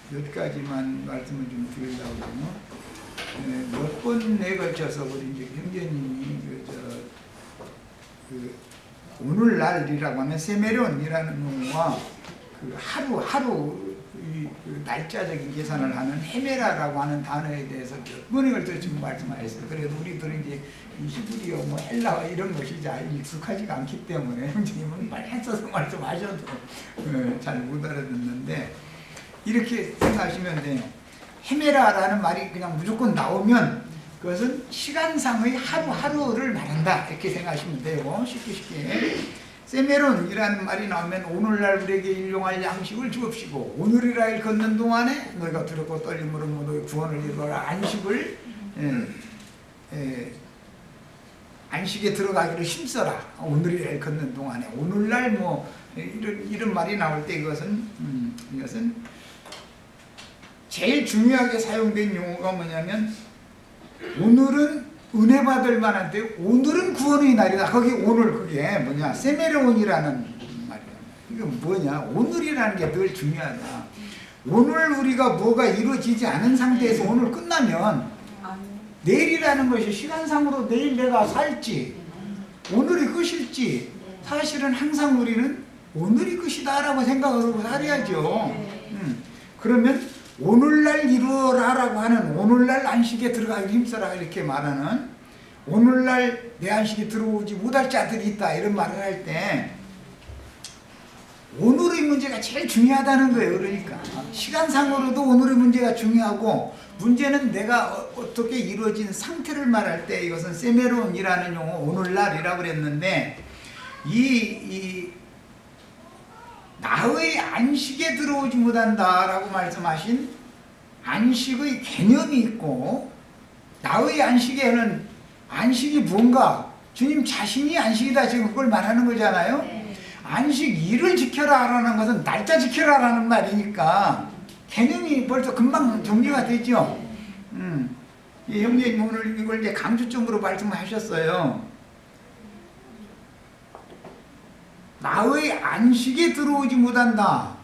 몇 가지만 말씀을 좀 드리려고 하면, 몇 번에 걸쳐서 우리 이제 형제님이 오늘날이라고 하면 세메론이라는 용어와 그 하루 그 날짜적인 계산을 하는 헤메라라고 하는 단어에 대해서 몇 번에 걸쳐 지금 말씀하셨어요. 그래도 우리들은 이제 이 히브리어 뭐 헬라어 이런 것이 잘 익숙하지가 않기 때문에 형제님은 빨리 써서 말씀하셔도 잘 못 알아듣는데, 이렇게 생각하시면 돼요. 헤메라라는 말이 그냥 무조건 나오면 그것은 시간상의 하루하루를 말한다, 이렇게 생각하시면 돼요. 쉽게 세메론이라는 말이 나오면 오늘날 우리에게 일용할 양식을 주옵시고 오늘이라 일 걷는 동안에 너희가 두렵고 떨림으로 너희 구원을 이루어라. 안식에 들어가기를 힘써라. 오늘이라 일 걷는 동안에, 오늘날 뭐 이런 말이 나올 때 이것은 제일 중요하게 사용된 용어가 뭐냐면, 오늘은 은혜 받을 만한 때, 오늘은 구원의 날이다. 거기 오늘, 그게 뭐냐, 세메론이라는 말이야. 이게 뭐냐, 오늘이라는 게 늘 중요하다. 오늘 우리가 뭐가 이루어지지 않은 상태에서 오늘 끝나면 내일이라는 것이 시간상으로 내일 내가 살지 오늘이 끝일지, 사실은 항상 우리는 오늘이 끝이다 라고 생각하고 살아야죠. 그러면 오늘날 이루어라라고 하는, 오늘날 안식에 들어가기 힘써라 이렇게 말하는, 오늘날 내 안식에 들어오지 못할 자들이 있다 이런 말을 할 때 오늘의 문제가 제일 중요하다는 거예요. 그러니까 시간상으로도 오늘의 문제가 중요하고, 문제는 내가 어떻게 이루어진 상태를 말할 때 이것은 세메론이라는 용어, 오늘날이라고 그랬는데, 나의 안식에 들어오지 못한다라고 말씀하신 안식의 개념이 있고, 나의 안식에는 안식이 뭔가, 주님 자신이 안식이다 지금 그걸 말하는 거잖아요. 안식 일을 지켜라라는 것은 날짜 지켜라라는 말이니까 개념이 벌써 금방 정리가 되죠. 이 형제님 오늘 이걸 이제 강조점으로 말씀하셨어요. 나의 안식에 들어오지 못한다.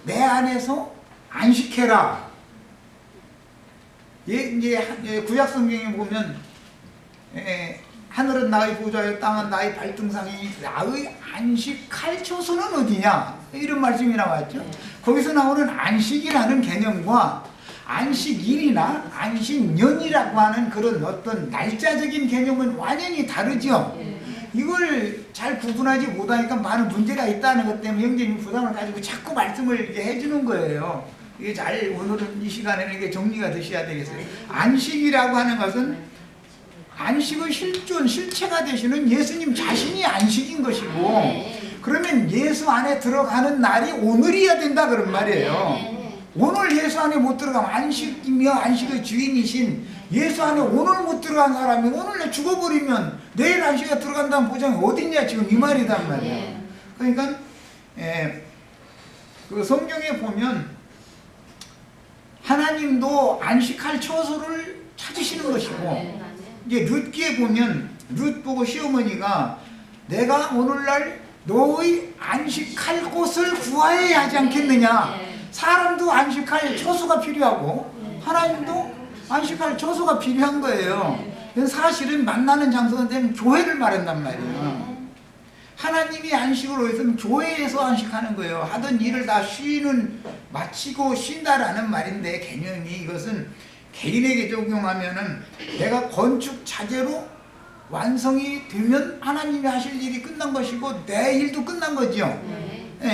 내 안에서 안식해라. 이제 구약 성경에 보면, 하늘은 나의 보좌요 땅은 나의 발등상이니 나의 안식할 처소는 어디냐, 이런 말씀이 나왔죠. 거기서 나오는 안식이라는 개념과 안식일이나 안식년이라고 하는 그런 어떤 날짜적인 개념은 완전히 다르죠. 이걸 잘 구분하지 못하니까 많은 문제가 있다는 것 때문에 형제님 부담을 가지고 자꾸 말씀을 이렇게 해주는 거예요. 이게 잘 오늘은 이 시간에는 이게 정리가 되셔야 되겠어요. 안식이라고 하는 것은 안식의 실체가 되시는 예수님 자신이 안식인 것이고, 그러면 예수 안에 들어가는 날이 오늘이어야 된다 그런 말이에요. 오늘 예수 안에 못 들어가면, 안식이며 안식의 주인이신 예수 안에 오늘 못 들어간 사람이 오늘 죽어버리면 내일 안식에 들어간다는 보장이 어딨냐, 지금 이 말이단 말이에요. 그러니까 그 성경에 보면 하나님도 안식할 처소를 찾으시는 것이고, 이제 룻기에 보면 룻 보고 시어머니가 내가 오늘날 너의 안식할 곳을 구하여야 하지 않겠느냐. 사람도 안식할 처소가 필요하고 하나님도 안식할 처소가 필요한 거예요. 사실은 만나는 장소가 되면 교회를 말한단 말이에요. 하나님이 안식으로 했으면 교회에서 안식하는 거예요. 하던 일을 다 마치고 쉰다라는 말인데, 개념이 이것은 개인에게 적용하면은 내가 건축 자재로 완성이 되면 하나님이 하실 일이 끝난 것이고 내 일도 끝난 거죠.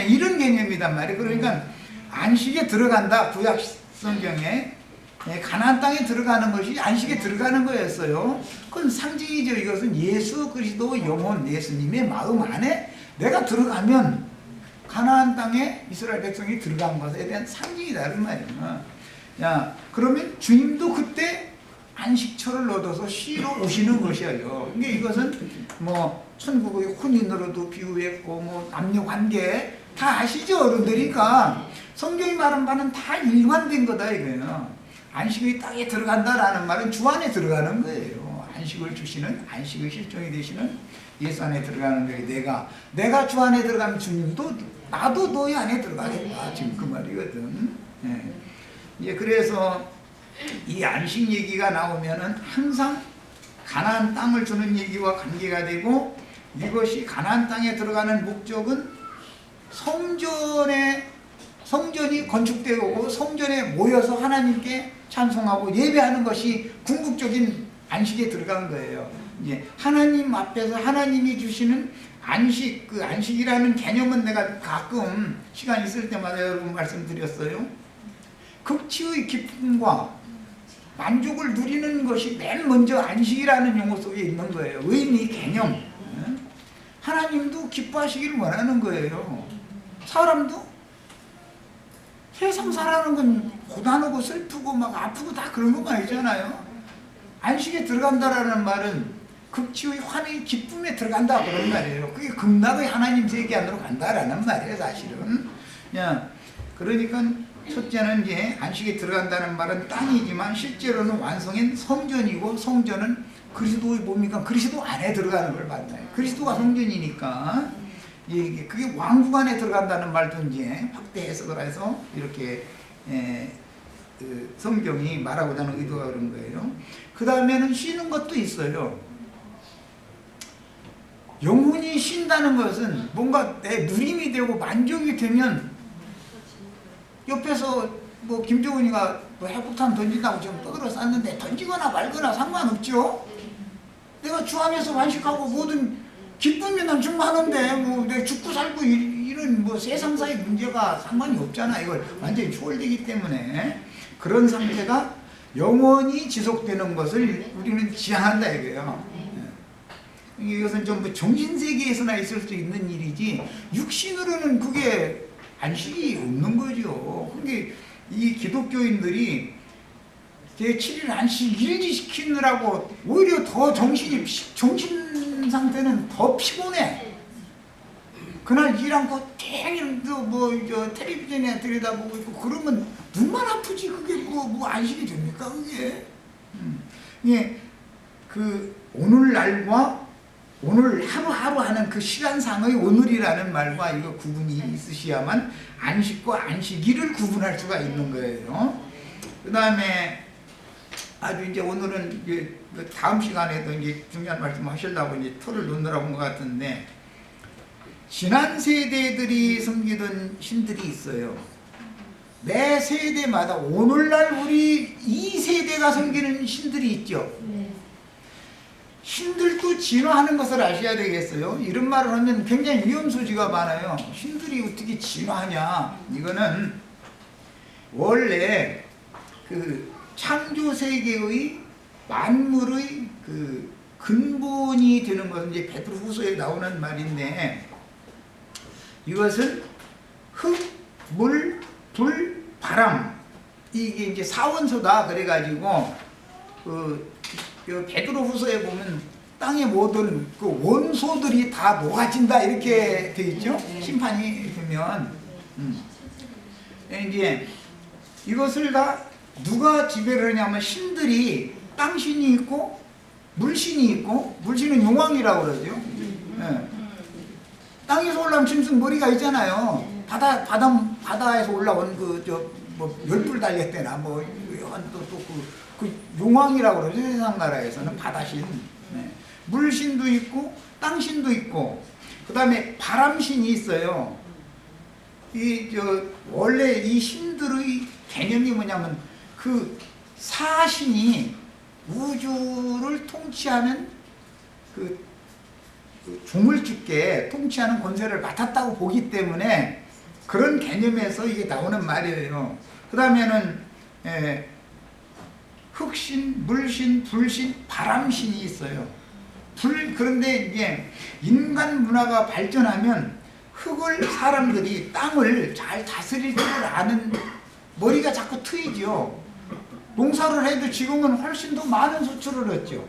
이런 개념이단 말이에요. 그러니까 안식에 들어간다, 구약 성경에 가나안 땅에 들어가는 것이 안식에 들어가는 거였어요. 그건 상징이죠. 이것은 예수 그리스도 영혼, 예수님의 마음 안에 내가 들어가면 가나안 땅에 이스라엘 백성이 들어간 것에 대한 상징이다 그 말이에요. 그러면 주님도 그때 안식처를 얻어서 쉬러 오시는 것이에요. 그러니까 이것은 뭐 천국의 혼인으로도 비유했고, 뭐 남녀 관계 다 아시죠, 어른들이니까. 성경이 말한 바는 다 일관된 거다 이거예요. 안식의 땅에 들어간다라는 말은 주 안에 들어가는 거예요. 안식을 주시는, 안식의 실종이 되시는 예수 안에 들어가는 거예요. 내가 주 안에 들어가면 주님도 나도 너희 안에 들어가겠다. 지금 그 말이거든. 예. 그래서 이 안식 얘기가 나오면은 항상 가나안 땅을 주는 얘기와 관계가 되고, 이것이 가나안 땅에 들어가는 목적은 성전이 건축되고 성전에 모여서 하나님께 찬송하고 예배하는 것이 궁극적인 안식에 들어간 거예요. 이제 하나님 앞에서 하나님이 주시는 안식, 그 안식이라는 개념은 내가 가끔 시간 있을 때마다 여러분 말씀드렸어요. 극치의 기쁨과 만족을 누리는 것이 맨 먼저 안식이라는 용어 속에 있는 거예요. 의미, 개념. 하나님도 기뻐하시기를 원하는 거예요. 사람도 세상 살아가는 건 고단하고 슬프고 막 아프고 다 그런 것만 아니잖아요. 안식에 들어간다라는 말은 극치의 환희, 기쁨에 들어간다 그런 말이에요. 그게 극락의 하나님 세계 안으로 간다라는 말이에요, 사실은. 그러니까 첫째는 이제 안식에 들어간다는 말은 땅이지만 실제로는 완성인 성전이고, 성전은 그리스도의 몸이니까 그리스도 안에 들어가는 걸 말해요. 그리스도가 성전이니까 그게 왕국 안에 들어간다는 말도 이제 확대 해석을 해서 이렇게 그 성경이 말하고자 하는 의도가 그런 거예요. 그 다음에는 쉬는 것도 있어요. 영혼이 쉰다는 것은 뭔가 내 누림이 되고 만족이 되면, 옆에서 뭐 김정은이가 뭐 핵폭탄 던진다고 지금 떠들어 쌌는데 던지거나 말거나 상관없죠. 내가 주 안에서 완식하고 모든 기쁨이 난 충만한데 뭐 내가 죽고 살고 이런 뭐 세상사의 문제가 상관이 없잖아. 이걸 완전히 초월되기 때문에 그런 상태가 영원히 지속되는 것을 우리는 지향한다 이거예요. 이것은 전부 정신세계에서나 있을 수 있는 일이지 육신으로는 그게 안식이 없는 거죠. 그게 이 기독교인들이 제7일 안식 일지시키느라고 오히려 더 정신 상태는 더 피곤해. 그날 일 않고 땡일 텔레비전에 들여다보고 있고 그러면 눈만 아프지. 그게 뭐 안식이 됩니까 그게? 예, 그 오늘날과 오늘 하루하루 하는 그 시간상의 오늘이라는 말과 이거 구분이 있으셔야만 안식과 안식일을 구분할 수가 있는 거예요. 그 다음에 아주 이제 오늘은 이제 다음 시간에도 이제 중요한 말씀 하시려고 이제 토를 놓느라고 온 것 같은데, 지난 세대들이 섬기던 신들이 있어요. 매 세대마다 오늘날 우리 이 세대가 섬기는 신들이 있죠. 신들도 진화하는 것을 아셔야 되겠어요. 이런 말을 하면 굉장히 위험 소지가 많아요. 신들이 어떻게 진화하냐. 이거는 원래 그 창조 세계의 만물의 그 근본이 되는 것은 이제 베드로후서에 나오는 말인데, 이것은 흙, 물, 불, 바람, 이게 이제 사원소다. 그래가지고 그 베드로후서에 보면 땅의 모든 그 원소들이 다 녹아진다 이렇게 돼 있죠. 심판이 되면 이제 이것을 다 누가 지배를 하냐면 신들이 땅신이 있고 물신이 있고, 물신은 용왕이라고 그러죠. 땅에서 올라온 짐승 머리가 있잖아요. 바다에서 올라온 뭐 열불 달렸대나 뭐 또 그 용왕이라고 그러죠. 세상 나라에서는 바다신. 물신도 있고 땅신도 있고, 그 다음에 바람신이 있어요. 원래 이 신들의 개념이 뭐냐면 그 사신이 우주를 통치하는 그 조물주께 통치하는 권세를 맡았다고 보기 때문에 그런 개념에서 이게 나오는 말이에요. 그 다음에는 흙신, 물신, 불신, 바람신이 있어요. 그런데 이제 인간 문화가 발전하면 흙을 사람들이 땅을 잘 다스릴 줄 아는 머리가 자꾸 트이죠. 농사를 해도 지금은 훨씬 더 많은 수출을 했죠.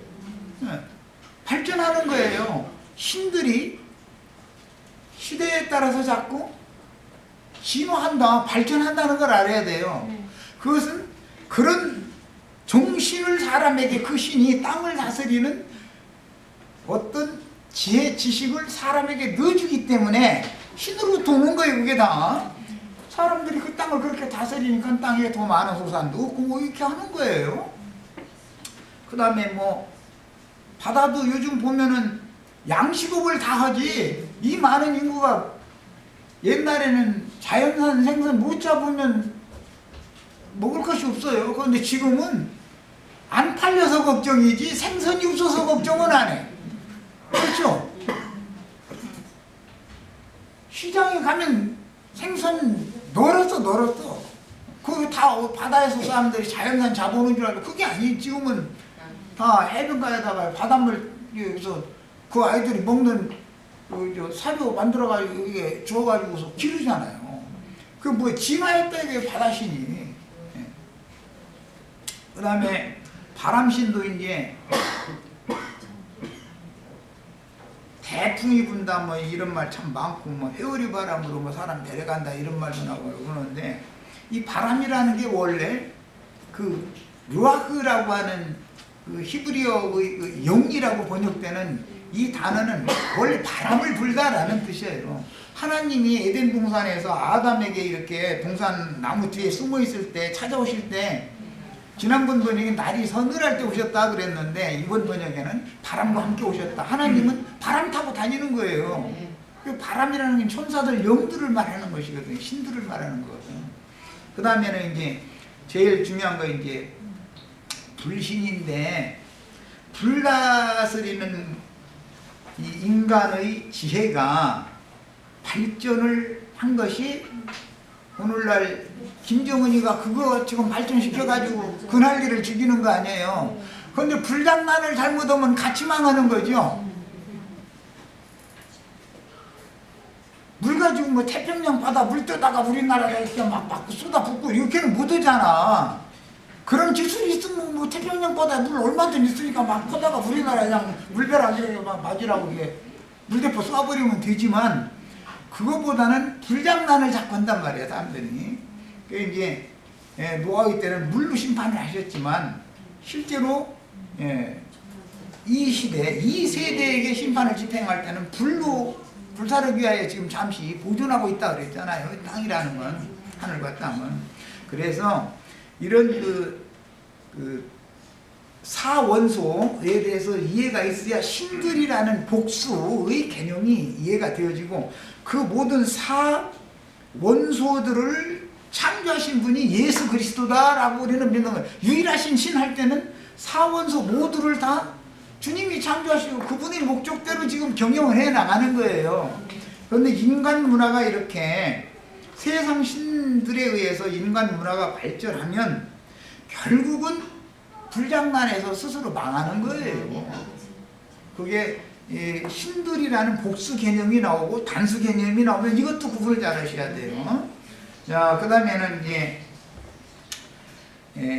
발전하는 거예요. 신들이 시대에 따라서 자꾸 진화한다, 발전한다는 걸 알아야 돼요. 그것은 그런 정신을 사람에게, 그 신이 땅을 다스리는 어떤 지혜, 지식을 사람에게 넣어주기 때문에 신으로 도는 거예요. 그게 다 사람들이 그 땅을 그렇게 다스리니까 땅에 더 많은 소산도 없고 뭐 이렇게 하는 거예요. 그 다음에 뭐 바다도 요즘 보면은 양식업을 다 하지. 이 많은 인구가 옛날에는 자연산 생선 못 잡으면 먹을 것이 없어요. 그런데 지금은 안 팔려서 걱정이지 생선이 없어서 걱정은 안 해. 그렇죠? 시장에 가면 생선 널었어. 그거 다 바다에서 사람들이 자연산 잡아오는 줄 알고 그게 아니지. 지금은 다 해변가에다가 바닷물 여기서 그 아이들이 먹는 그 사료 만들어가지고 이게 주워가지고서 기르잖아요. 그 뭐 진화했다 이게 바다신이. 그 다음에 바람신도 이제 태풍이 분다 뭐 이런 말 참 많고 뭐 회오리 바람으로 뭐 사람 내려간다 이런 말도 나오고 그러는데 이 바람이라는 게 원래 그 루아흐라고 하는 그 히브리어의 그 영이라고 번역되는 이 단어는 원래 바람을 불다라는 뜻이에요. 하나님이 에덴 동산에서 아담에게 이렇게 동산 나무 뒤에 숨어 있을 때 찾아오실 때 지난번 번역에 날이 서늘할 때 오셨다 그랬는데 이번 번역에는 바람과 함께 오셨다. 하나님은 바람 타고 다니는 거예요. 그 바람이라는 게 천사들 영들을 말하는 것이거든요. 신들을 말하는 거거든요. 그 다음에는 이제 제일 중요한 거 이제 불신인데 불다스리는 이 인간의 지혜가 발전을 한 것이 오늘날 김정은이가 그거 지금 발전시켜가지고 그날리를 죽이는 거 아니에요. 그런데 불장난을 잘못하면 같이 망하는 거죠. 물 가지고 뭐 태평양 바다 물 떠다가 우리나라에 이렇게 막 쏟아붓고 이렇게는 못 하잖아. 그런 기술이 있으면 뭐 태평양 바다에 물 얼마든지 있으니까 막 퍼다가 우리나라에 그냥 물벼락에 막 맞으라고 이게 물대포 쏴버리면 되지만 그거보다는 불장난을 자꾸 한단 말이에요, 사람들이. 그 이제 노아의 때는 물로 심판을 하셨지만 실제로 이 시대, 이 세대에게 심판을 집행할 때는 불로 불사르기 위하여 지금 잠시 보존하고 있다 그랬잖아요. 땅이라는 건 하늘과 땅은. 그래서 이런 그 사원소에 대해서 이해가 있어야 신들이라는 복수의 개념이 이해가 되어지고 그 모든 사원소들을 창조하신 분이 예수 그리스도다라고 우리는 믿는 거예요. 유일하신 신 할 때는 사원소 모두를 다 주님이 창조하시고 그분의 목적대로 지금 경영을 해 나가는 거예요. 그런데 인간 문화가 이렇게 세상 신들에 의해서 인간 문화가 발전하면 결국은 불장난에서 스스로 망하는 거예요. 그게 신들이라는 복수 개념이 나오고 단수 개념이 나오면 이것도 구분을 잘 하셔야 돼요. 자, 그 다음에는 이제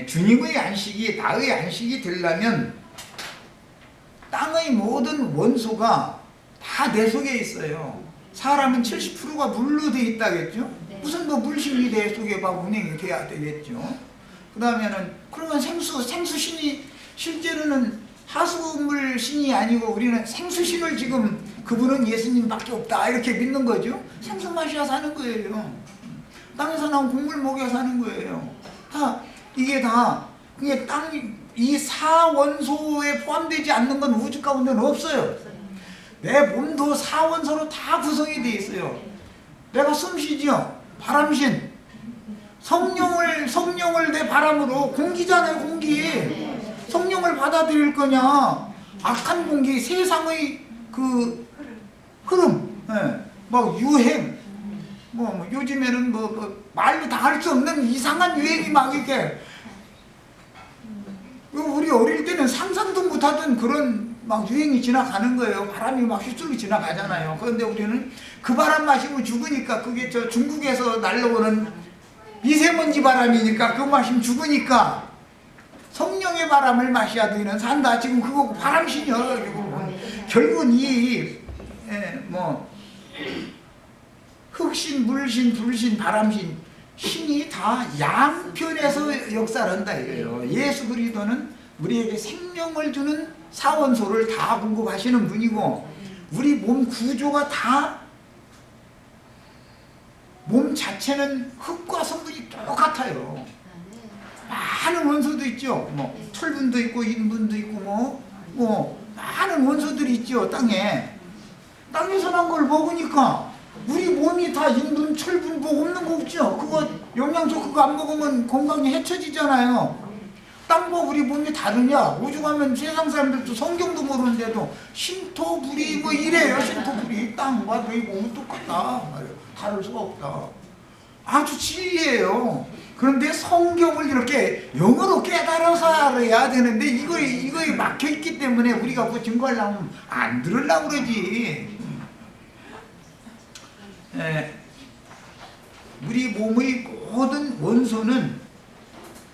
주님의 안식이 나의 안식이 되려면 땅의 모든 원소가 다 내 속에 있어요. 사람은 70%가 물로 돼 있다겠죠? 무슨 뭐 물신이 내 속에 막 운행이 돼야 되겠죠. 그 다음에는 그러면 생수신이 실제로는 하수물 신이 아니고 우리는 생수신을 지금 그분은 예수님밖에 없다 이렇게 믿는 거죠. 생수 마셔야 사는 거예요. 땅에서 나온 곡물 먹여 사는 거예요. 이게 땅이 이 사원소에 포함되지 않는 건 우주 가운데는 없어요. 내 몸도 사원소로 다 구성이 되어 있어요. 내가 숨쉬죠. 바람신. 성령을 내 바람으로 공기잖아요. 공기. 성령을 받아들일 거냐. 악한 공기, 세상의 그 흐름, 뭐 유행, 뭐 요즘에는 말로 다 할 수 없는 이상한 유행이 막 이렇게 우리 어릴 때는 상상도 못하던 그런 막 유행이 지나가는 거예요. 바람이 막 휘슬러 지나가잖아요. 그런데 우리는 그 바람 마시고 죽으니까 그게 저 중국에서 날라오는 미세먼지 바람이니까 그거 마시면 죽으니까 성령의 바람을 마셔야 되는 산다. 지금 그거 바람신이요. 결국은 흑신, 물신, 불신, 바람신 신이 다 양편에서 역사를 한다 이거예요. 예수 그리스도는 우리에게 생명을 주는 사원소를 다 공급하시는 분이고 우리 몸 구조가 다 몸 자체는 흙과 성분이 똑같아요. 많은 원소도 있죠. 뭐 철분도 있고 인분도 있고 뭐 많은 원소들이 있죠. 땅에서 난 걸 먹으니까 우리 몸이 다 인분, 철분 뭐 없는 거 없죠. 그거 영양소 그거 안 먹으면 건강이 해쳐지잖아요. 땅과 우리 몸이 다르냐? 오죽 하면 세상 사람들도 성경도 모르는데도 신토불이 뭐 이래요. 신토불이 땅과 너희 몸은 똑같다. 다를 수가 없다. 아주 진리예요. 그런데 성경을 이렇게 영어로 깨달아서 알아야 되는데 이거에 막혀있기 때문에 우리가 뭐 증거하려면 안 들으려고 그러지. 우리 몸의 모든 원소는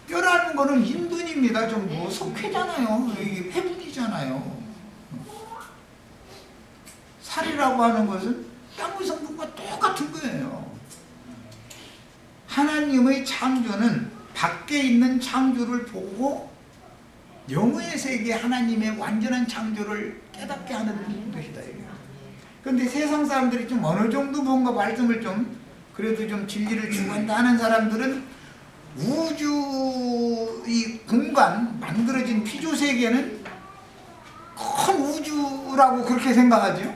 뼈라는 거는 인분입니다. 전부 석회잖아요. 이게 회분이잖아요. 살이라고 하는 것은 땅의 성분과 똑같은 거예요. 하나님의 창조는 밖에 있는 창조를 보고 영의 세계 하나님의 완전한 창조를 깨닫게 하는 것이다. 그런데 세상 사람들이 좀 어느 정도 뭔가 말씀을 좀 그래도 좀 진리를 추구한다 하는 사람들은 우주 이 공간 만들어진 피조 세계는 큰 우주라고 그렇게 생각하죠.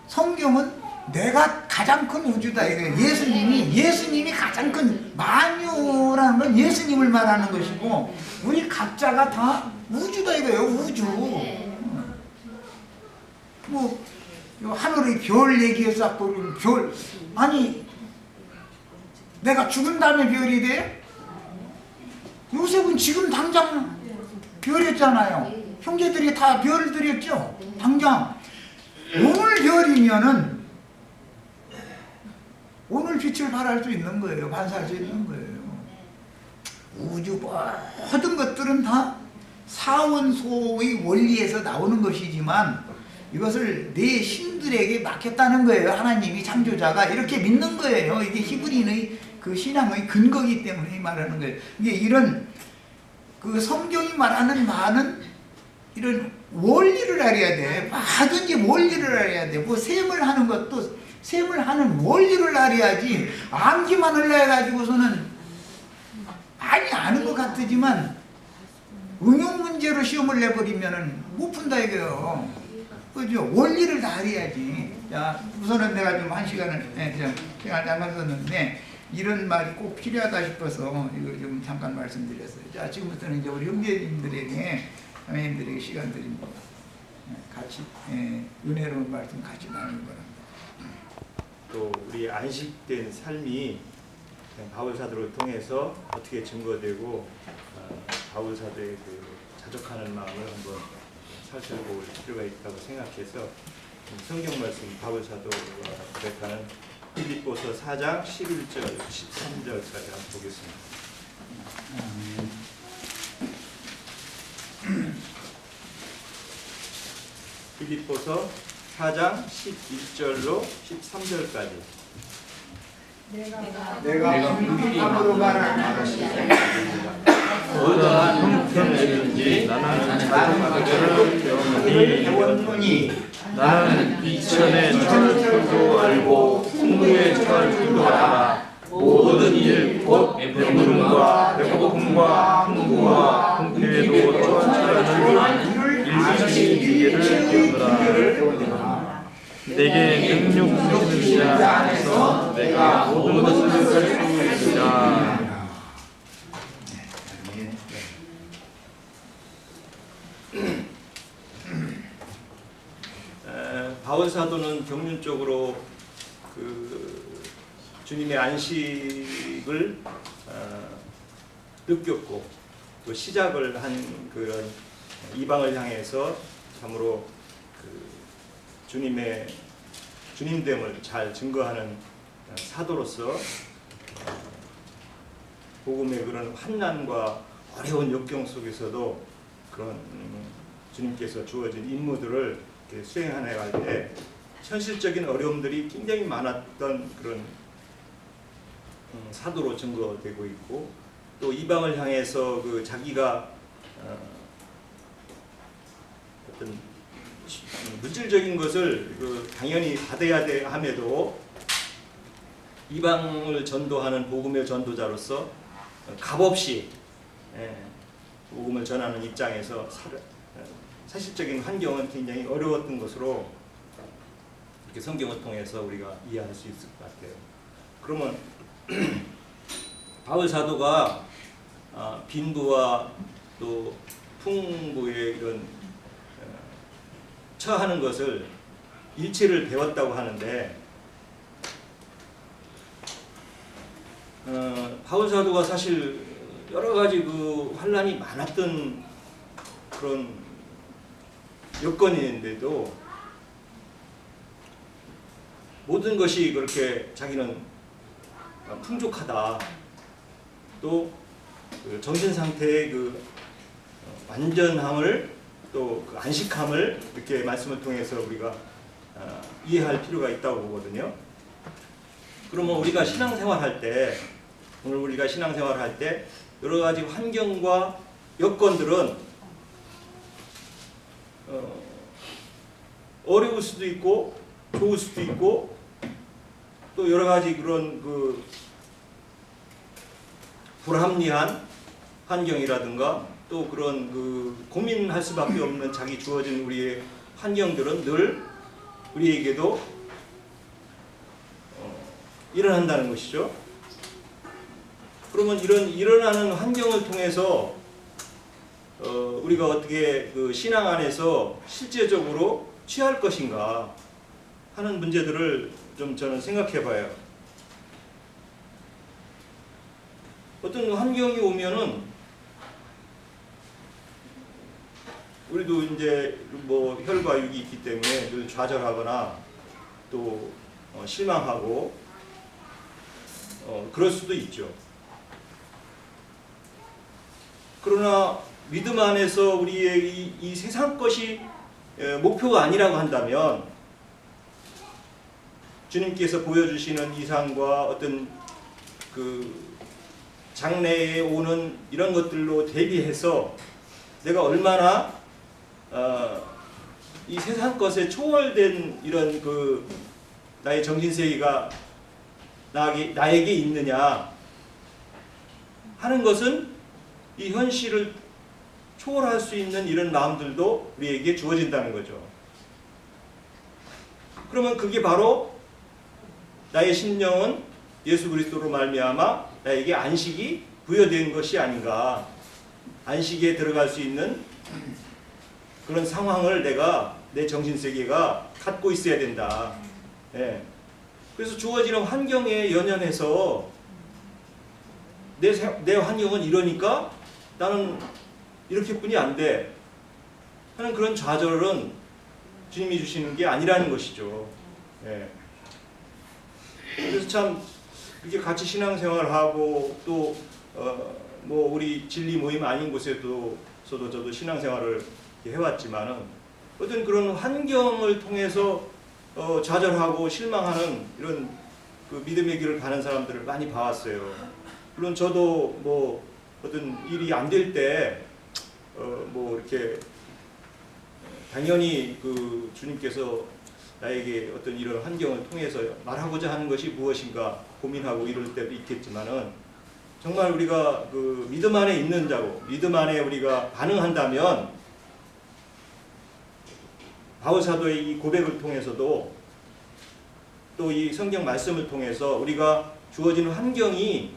성경은 내가 가장 큰 우주다. 이거예요. 예수님이 가장 큰 만유라는 건 예수님을 말하는 것이고 우리 각자가 다 우주다 이거예요. 우주. 뭐 하늘의 별 얘기해서 별 아니 내가 죽은 다음에 별이 돼? 요셉은 지금 당장 별이었잖아요. 형제들이 다 별을 드렸죠. 당장 오늘 별이면은 오늘 빛을 발할 수 있는 거예요. 반사할 수 있는 거예요. 우주 모든 것들은 다 사원소의 원리에서 나오는 것이지만 이것을 내 신들에게 맡겼다는 거예요. 하나님이 창조자가 이렇게 믿는 거예요. 이게 히브리인의 그 신앙의 근거이기 때문에 말하는 거예요. 이게 이런 그 성경이 말하는 많은 이런 원리를 알아야 돼. 뭐든지 원리를 알아야 돼. 뭐 셈을 하는 것도 셈을 하는 원리를 알아야지 암기만 하려 해가지고서는 많이 아는 것 같지만 응용 문제로 시험을 내버리면은 못 푼다 이거요. 그죠? 원리를 다 알아야지. 자, 우선은 내가 좀 한 시간을 시간을 나눴었는데 이런 말이 꼭 필요하다 싶어서 이걸 좀 잠깐 말씀드렸어요. 자, 지금부터는 이제 우리 형제님들에게 자매님들에게 시간 드립니다. 같이 은혜로운 말씀 같이 나누는 거랍니다. 또 우리 안식된 삶이 바울사도를 통해서 어떻게 증거되고 바울사도의 그 자족하는 마음을 한번 살펴볼 필요가 있다고 생각해서 성경 말씀 바울사도가 고백하는 빌립보서 4장 11절 13절까지 한번 보겠습니다. 빌립보서 4장 11절로 13절까지 내가 함으로 말하시니 어떠한 형편이든지 나는 배웠노니 나는 이천의 철을 줄도 알고 풍부의 철을 줄도 알아 모든 일 곧 배부름과 배고픔과 흥부와 흥패에도 처하는 일시일기를 배우노라. 내게 능력 주시는 자 안에서 내가 모든 것을 할 수 있으리라. 바울 사도는 경륜적으로 그 주님의 안식을 느꼈고 또 시작을 한 그런 이방을 향해서 참으로 그 주님의 주님됨을 잘 증거하는 사도로서 복음의 그런 환난과 어려운 역경 속에서도 그런 주님께서 주어진 임무들을 수행하는 할 때 현실적인 어려움들이 굉장히 많았던 그런 사도로 증거되고 있고 또 이방을 향해서 그 자기가 어떤 물질적인 것을 당연히 받아야 돼 함에도 이방을 전도하는 복음의 전도자로서 값없이 복음을 전하는 입장에서 사실적인 환경은 굉장히 어려웠던 것으로 이렇게 성경을 통해서 우리가 이해할 수 있을 것 같아요. 그러면 바울 사도가 빈부와 또 풍부의 이런 처하는 것을 일체를 배웠다고 하는데, 바울 사도가 사실 여러 가지 그 환란이 많았던 그런 여건인데도 모든 것이 그렇게 자기는 풍족하다, 또 그 정신 상태의 그 완전함을 또 그 안식함을 이렇게 말씀을 통해서 우리가 이해할 필요가 있다고 보거든요. 그러면 우리가 신앙생활할 때, 오늘 우리가 신앙생활할 때 여러 가지 환경과 여건들은 어려울 수도 있고 좋을 수도 있고, 또 여러 가지 그런 그 불합리한 환경이라든가 또 그런 그 고민할 수밖에 없는 자기 주어진 우리의 환경들은 늘 우리에게도 일어난다는 것이죠. 그러면 이런 일어나는 환경을 통해서 우리가 어떻게 그 신앙 안에서 실제적으로 취할 것인가 하는 문제들을 좀 저는 생각해 봐요. 어떤 환경이 오면은 우리도 이제 뭐 혈과 육이 있기 때문에 늘 좌절하거나 또 실망하고 그럴 수도 있죠. 그러나 믿음 안에서 우리의 이 세상 것이 목표가 아니라고 한다면, 주님께서 보여주시는 이상과 어떤 그 장래에 오는 이런 것들로 대비해서 내가 얼마나 이 세상 것에 초월된 이런 그 나의 정신세계가 나에게 있느냐 하는 것은 이 현실을 초월할 수 있는 이런 마음들도 우리에게 주어진다는 거죠. 그러면 그게 바로 나의 심령은 예수 그리스도로 말미암아 나에게 안식이 부여된 것이 아닌가, 안식에 들어갈 수 있는 그런 상황을 내가 내 정신세계가 갖고 있어야 된다. 예. 그래서 주어지는 환경에 연연해서 내 환경은 이러니까 나는 이렇게뿐이 안 돼 하는 그런 좌절은 주님이 주시는 게 아니라는 것이죠. 예. 그래서 참 이렇게 같이 신앙생활을 하고 또 뭐 우리 진리 모임 아닌 곳에도 저도 신앙생활을 해왔지만은 어떤 그런 환경을 통해서 좌절하고 실망하는 이런 그 믿음의 길을 가는 사람들을 많이 봐왔어요. 물론 저도 뭐 어떤 일이 안 될 때 뭐 이렇게 당연히 그 주님께서 나에게 어떤 이런 환경을 통해서 말하고자 하는 것이 무엇인가 고민하고 이럴 때도 있겠지만은, 정말 우리가 그 믿음 안에 있는 자고 믿음 안에 우리가 반응한다면 바울 사도의 이 고백을 통해서도 또 이 성경 말씀을 통해서 우리가 주어지는 환경이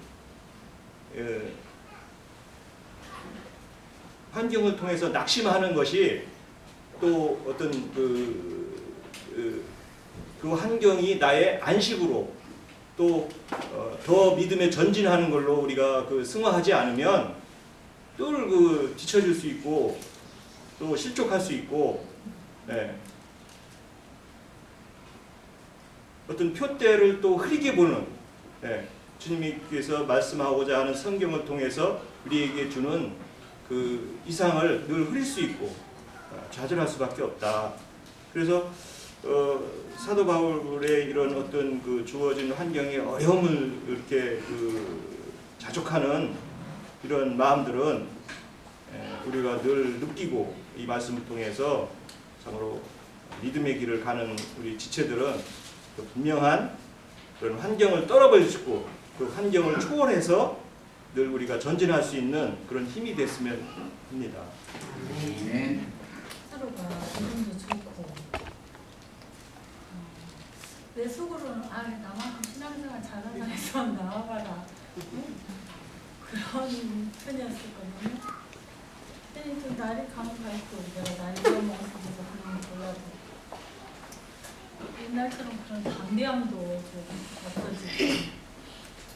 환경을 통해서 낙심하는 것이 또 어떤 그 환경이 나의 안식으로 또 더 믿음에 전진하는 걸로 우리가 그 승화하지 않으면 또 그 뒤처질 수 있고 또 실족할 수 있고, 네. 어떤 표대를 또 흐리게 보는, 네. 주님께서 말씀하고자 하는 성경을 통해서 우리에게 주는 그 이상을 늘 흐릴 수 있고 좌절할 수밖에 없다. 그래서 사도 바울의 이런 어떤 그 주어진 환경의 어려움을 이렇게 그 자족하는 이런 마음들은 우리가 늘 느끼고 이 말씀을 통해서 참으로 믿음의 길을 가는 우리 지체들은 분명한 그런 환경을 떨어버리고 그 환경을 초월해서 늘 우리가 전진할 수 있는 그런 힘이 됐으면 합니다. 네. 서로가 이름도 좋고 내 속으로는 나만큼 신앙생활 잘하는 사람 나와봐라 그런 편이었었거든요. 근데 좀 날이 가면 갈수록 내가 나이 먹어서 그런 걸 몰라도 옛날처럼 그런 담대함도 좀 없어지고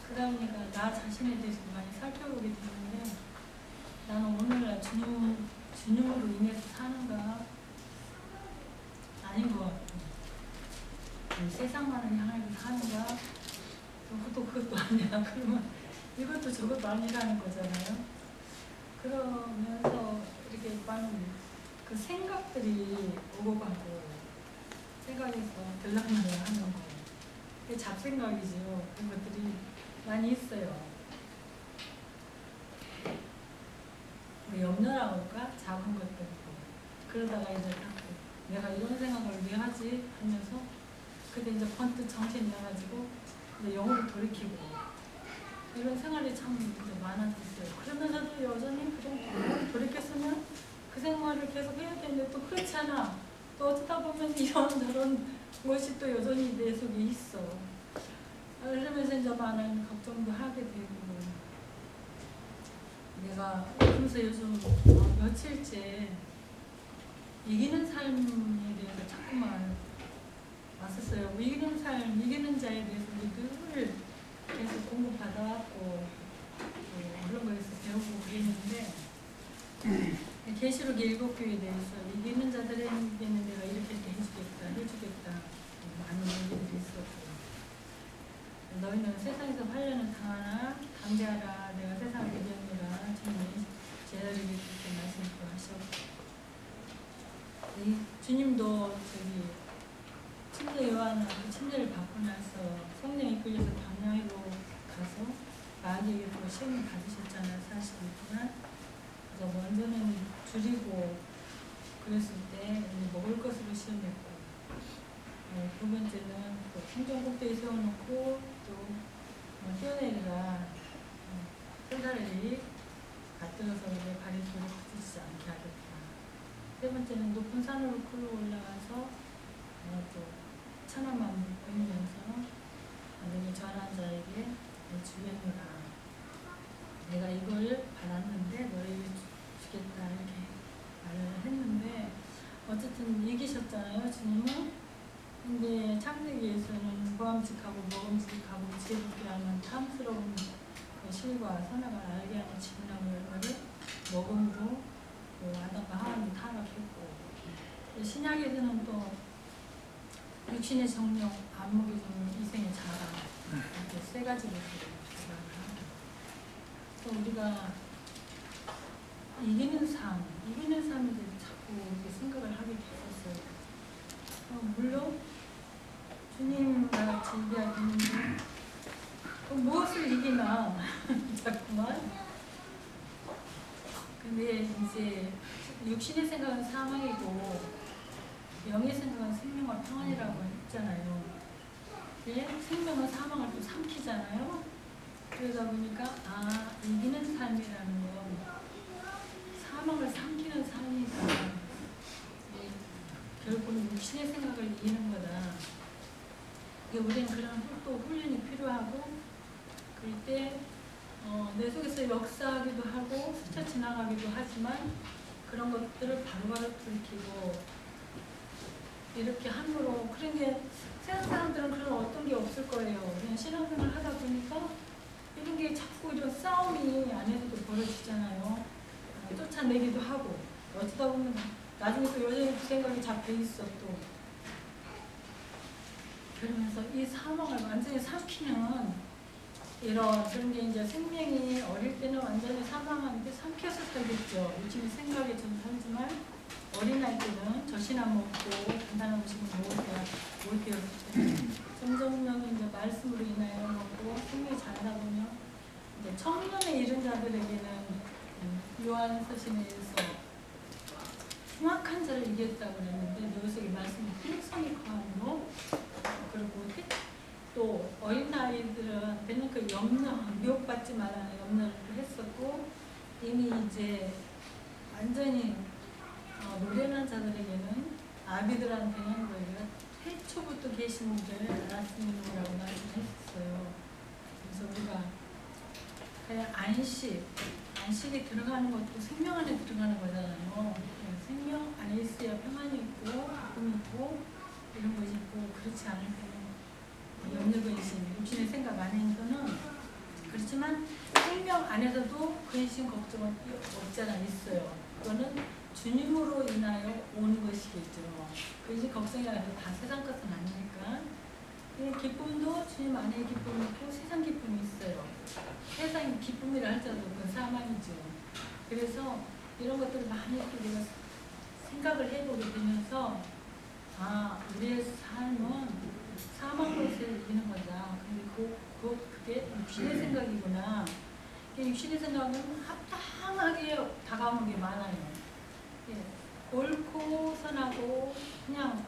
그러다 보니까 나 자신에 대해서 많이 살펴보게 되는데 나는 오늘날 주님으로 인해서 사는가 아닌 것 같고 세상만을 향하여 사는가 그것도 아니야. 그러면 이것도 저것도 아니라는 거잖아요. 그러면서 이렇게 많은 그 생각들이 오고 가고 생각에서 들락날락 하는 거 그게 잡생각이죠. 그런 것들이 많이 있어요. 염려라고 할까? 작은 것들. 그러다가 이제 내가 이런 생각을 왜 하지? 하면서 그때 이제 번뜩 정신이 나가지고 이제 영으로 돌이키고 이런 생활이 참 이제 많아졌어요. 그러면서도 여전히 그냥 돌이켰으면 그 생활을 계속 해야 되는데 또 그렇지 않아. 또 어쩌다 보면 이런 저런 것이 또 여전히 내 속에 있어. 그러면서 이제 많은 걱정도 하게 되고 내가 그러면서 요즘 며칠째 이기는 삶에 대해서 자꾸만 왔었어요. 이기는 삶, 이기는 자에 대해서 늘 계속 공부받아왔고 그런 거에서 배우고 그랬는데 계시록 7교회에 대해서 이기는 자들에게는 내가 이렇게 해주겠다 많은 얘기들이 있었고 너희는 세상에서 환난을 당하나 담대하라 내가 세상을 이겼노라 주님이 제자들에게 그렇게 말씀도 하셨고 주님도 침례 요한하고 침례를 받고 나서 성령이 이끌려서 광야로 가서 마귀에게도 시험을 받으셨잖아요. 40일 그래서 먼저는 줄이고 그랬을 때 먹을 것으로 시험했고 두 번째는 또 행정 꼭대기 세워놓고 또 뛰어내리라 손사래리 갓들어서 내 발이 돌에 부딪히지 않게 하겠다. 세 번째는 높은 산으로 끌어 올라가서 또 천한 만물 보이면서 너희 전한 자에게 주겠노라. 내가 이걸 받았는데 너에게 주겠다 이렇게 말을 했는데 어쨌든 이기셨잖아요 주님은. 근데 창세기에서는 모함직하고 먹음직하고 지혜롭게 하는 탐스러운 그 실과 선악을 알게 하는 지나무를 먹음으로 아담과 하나님 타락했고 신약에서는 또 육신의 정령, 안목의 정령, 이생의 자랑 이렇게 세 가지로 주장을 합니다. 또 우리가 이기는 삶에 대해서 자꾸 이렇게 생각을 하게 되었어요. 물론 주님 같이 이야기하는데 무엇을 이기나 자꾸만. 근데 이제 육신의 생각은 사망이고 영의 생각은 생명과 평안이라고 했잖아요. 생명은 사망을 또 삼키잖아요. 그러다 보니까 이기는 삶이라는 건 사망을 삼키는 삶이다. 결국은 육신의 생각을 이기는 거다. 우리는 그런 또 훈련이 필요하고 그럴 때 내 속에서 역사하기도 하고 스쳐 지나가기도 하지만 그런 것들을 바로바로 들키고 이렇게 함으로 그런 게 세상 사람들은 그런 어떤 게 없을 거예요. 그냥 신앙생활 하다 보니까 이런 게 자꾸 이런 싸움이 안에서도 벌어지잖아요. 쫓아내기도 하고 어쩌다 보면 나중에 또 여전히 그 생각이 잡혀 있어 또. 그러면서 이 사망을 완전히 삼키는 그런 게 이제 생명이 어릴 때는 완전히 사망하는데 삼켜서 살겠죠. 요즘 생각에 좀 살지만 어린아이 때는 젖이나 먹고 간단한 음식을 먹을 때였을 때 점점 이제 말씀으로 인하여 먹고 생명이 자라다 보면 이제 청년에 이른 자들에게는 요한 서신에서 흉악한 자를 이겼다고 그랬는데 여기서 이 말씀이 필요성이 과함으로 그리고 또 어린아이들한테는 그 염려, 미혹받지 말라는 염려를 했었고, 이미 이제 완전히 노련한 자들에게는 아비들한테는 우리가 태초부터 계신 분을 알았음이라고 말씀했었어요. 그래서 우리가 그냥 안식에 들어가는 것도 생명 안에 들어가는 거잖아요. 생명 안에 있어야 평안이 있고 기쁨이 있고 이런 것이 있고, 그렇지 않을 때는 염려근심, 육신의 생각 안에서는 그렇지만 생명 안에서도 근심 걱정은 없지 않아 있어요. 그거는 주님으로 인하여 오는 것이겠죠. 근심 걱정이 아니라 다 세상 것은 아니니까. 기쁨도 주님 안에 기쁨이 있고 세상 기쁨이 있어요. 세상 기쁨이라 할지라도 그건 사망이죠. 그래서 이런 것들을 많이 우리가 생각을 해보게 되면서, 아, 우리의 삶은 사망으로서 이기는 거다. 근데 그게 육신의 생각이구나. 육신의 생각은 합당하게 다가오는 게 많아요. 예, 옳고 선하고 그냥